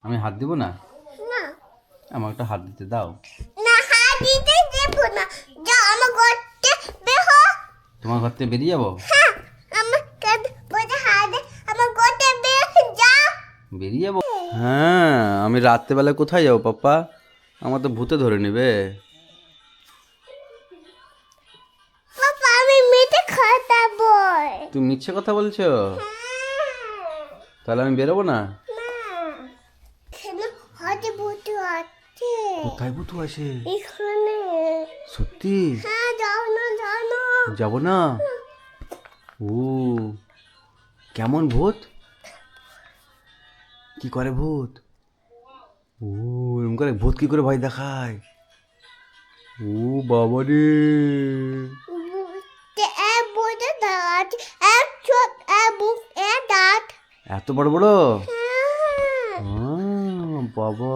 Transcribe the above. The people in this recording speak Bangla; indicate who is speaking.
Speaker 1: আমি হাত দিব না?
Speaker 2: না
Speaker 1: আমার একটা হাত দিতে দাও।
Speaker 2: না হাত দিতে দেব না। যাও আমার ঘরতে বের হও।
Speaker 1: তোমার ঘর থেকে বেরিয়ে যাবো?
Speaker 2: হ্যাঁ আমার কাছে বড় হাত আমার ঘরতে বের যাও।
Speaker 1: বেরিয়ে যাবো? হ্যাঁ, আমি রাত্রেবেলা কোথায় যাবো পাপ্পা? আমার তো ভূতে ধরে নেবে।
Speaker 2: পাপা আমি মিঠে খাতাবো।
Speaker 1: তুমি মিথ্যে কথা বলছো? তাহলে আমি বেরোবো না?
Speaker 2: কেন হাতে ভূত আছে?
Speaker 1: কোথায় ভূত আছে?
Speaker 2: এখানে।
Speaker 1: সত্যি?
Speaker 2: হ্যাঁ যাও না
Speaker 1: যাবো না? ও, কেমন ভূত? কি করে ভূত? ও, এরকম করে ভূত কি করে ভয় দেখায়? ও বাবা রে!
Speaker 2: এক বড় দাঁত এক ছোট এক বুক এক দাঁত।
Speaker 1: এত বড় বড়?
Speaker 2: হ্যাঁ
Speaker 1: বাবা!